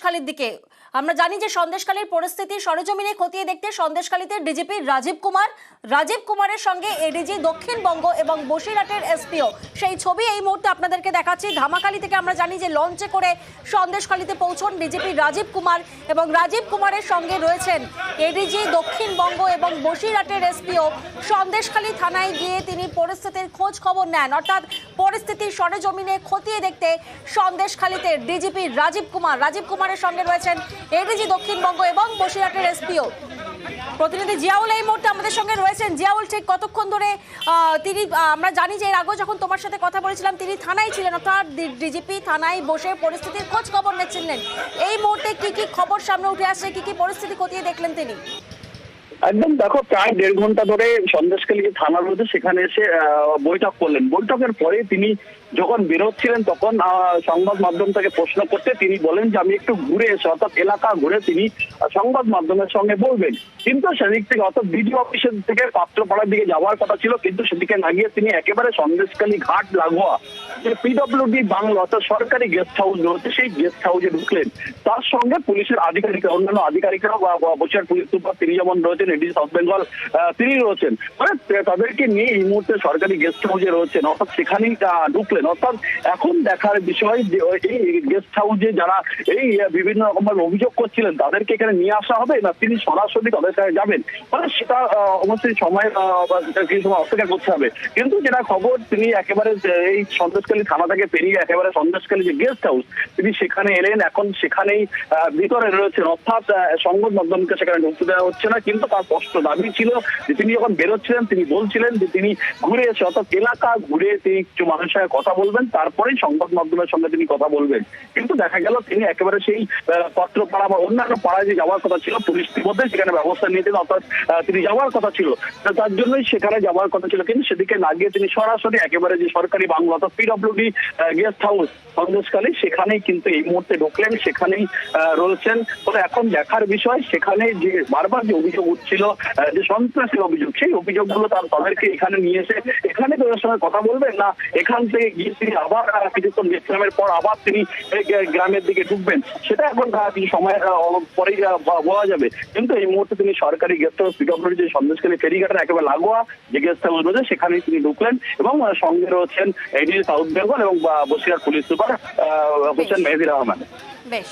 সন্দেশখালীর দিকে। আমরা জানি যে সন্দেশখালীর পরিস্থিতি সরেজমিনে খতিয়ে দেখতে সন্দেশখালীতে ডিজিপি রাজীব কুমারের সঙ্গে এডিজি দক্ষিণবঙ্গ এবং বসিরহাটের এসপিও, সেই ছবি এই মুহূর্তে আপনাদেরকে দেখাচ্ছি। ধামাখালি থেকে আমরা জানি যে লঞ্চে করে সন্দেশখালীতে পৌঁছন ডিজিপি রাজীব কুমার এবং রাজীব কুমারের সঙ্গে রয়েছেন এডিজি দক্ষিণবঙ্গ এবং বসিরহাটের এসপিও। সন্দেশখালী থানায় গিয়ে তিনি পরিস্থিতির খোঁজ খবর নেন, অর্থাৎ পরিস্থিতি সরেজমিনে খতিয়ে দেখতে সন্দেশখালীতে ডিজিপি রাজীব কুমারের সঙ্গে রয়েছেন এডিজি দক্ষিণবঙ্গ এবং বসিরহাটের এসপিও। প্রতিনিধি জিয়াউল এই মুহূর্তে আমাদের সঙ্গে রয়েছেন। জিয়াউল, ঠিক কতক্ষণ ধরে তিনি, আমরা জানি যে এর আগে যখন তোমার সাথে কথা বলেছিলাম তিনি থানায় ছিলেন, অর্থাৎ ডিজিপি থানায় বসে পরিস্থিতির খোঁজ খবর নিচ্ছিলেন। এই মুহূর্তে কি কি খবর সামনে উঠে আসছে, কি কি পরিস্থিতি খতিয়ে দেখলেন তিনি? একদম দেখো, প্রায় 1.5 ঘন্টা ধরে সন্দেশখালী যে থানা রয়েছে সেখানে এসে বৈঠক করলেন। বৈঠকের পরে তিনি যখন বেরোচ্ছিলেন তখন সংবাদ মাধ্যম থেকে প্রশ্ন করতে তিনি বলেন যে আমি একটু ঘুরে এসে, অর্থাৎ এলাকা ঘুরে তিনি সংবাদ মাধ্যমের সঙ্গে বলবেন। কিন্তু সেদিক থেকে, অর্থাৎ বিডিও অফিসের থেকে পাত্রপাড়ার দিকে যাওয়ার কথা ছিল, কিন্তু সেদিকে না গিয়ে তিনি একেবারে সন্দেশখালী ঘাট লাগোয়া যে পিডব্লিউডি বাংলো, অর্থাৎ সরকারি গেস্ট হাউস রয়েছে সেই গেস্ট হাউসে ঢুকলেন। তার সঙ্গে পুলিশের আধিকারিকরা, অন্যান্য আধিকারিকরা বা বসিরহাট পুলিশ সুপার তিনি যেমন রয়েছেন, এডিজি সাউথ বেঙ্গল তিনি রয়েছেন, মানে তাদেরকে নিয়ে এই মুহূর্তে সরকারি গেস্ট হাউসে রয়েছেন, অর্থাৎ সেখানেই ঢুকলেন। অর্থাৎ এখন দেখার বিষয় যে এই গেস্ট হাউসে যারা এই বিভিন্ন রকম অভিযোগ করছিলেন তাদেরকে এখানে নিয়ে আসা হবে না তিনি সরাসরি তাদের কাছে যাবেন, মানে সেটা অবশ্যই সময় অপেক্ষা করতে হবে। কিন্তু যেটা খবর, তিনি একেবারে এই সন্দেশখালী থানা থেকে পেরিয়ে একেবারে সন্দেশখালী যে গেস্ট হাউস তিনি সেখানে এলেন। এখন সেখানেই ভিতরে রয়েছেন, অর্থাৎ সংবাদ মাধ্যমকে সেখানে ঢুকতে দেওয়া হচ্ছে না। কিন্তু তার স্পষ্ট দাবি ছিল যে তিনি যখন বেরোচ্ছিলেন তিনি বলছিলেন যে তিনি ঘুরে এসে, অর্থাৎ এলাকা ঘুরে তিনি কিছু মানুষের সঙ্গে কথা বলবেন, তারপরেই সংবাদ মাধ্যমের সঙ্গে তিনি কথা বলবেন। কিন্তু দেখা গেল তিনি একেবারে সেই পত্রপাড়া বা অন্যান্য পাড়ায় যে যাওয়ার কথা ছিল পুলিশ ইতিমধ্যে সেখানে ব্যবস্থা নিয়েছেন, অর্থাৎ তিনি যাওয়ার কথা ছিল, তার জন্যই সেখানে যাওয়ার কথা ছিল। কিন্তু সেদিকে না গিয়ে তিনি সরাসরি একেবারে যে সরকারি বাংলো, অর্থাৎ পিডব্লিউডি গেস্ট হাউস সন্দেশখালী সেখানেই কিন্তু এই মুহূর্তে ঢুকলেন, সেখানেই রয়েছেন। তবে এখন দেখার বিষয়, সেখানে যে বারবার যে অভিযোগ উঠছিল যে সন্ত্রাসের অভিযোগ, সেই অভিযোগগুলো তাদেরকে এখানে নিয়ে এসে এখানে তাদের সঙ্গে কথা বলবেন না এখান থেকে গিয়ে তিনি আবার কিছুক্ষণ বিশ্রামের পর আবার তিনি গ্রামের দিকে ঢুকবেন, সেটা এখন কিছু সময় পরেই বলা যাবে। কিন্তু এই মুহূর্তে তিনি সরকারি গেস্ট হাউস পিডব্লিউডি যে সন্দেশখালী ফেরিঘাটের একেবারে লাগোয়া যে গেস্ট হাউস রয়েছে সেখানেই তিনি ঢুকলেন এবং সঙ্গে রয়েছেন এডিজি সাউথ বেঙ্গল এবং বসিরহাট পুলিশ সুপার হোসেন মেহেদী রহমান। বেশ।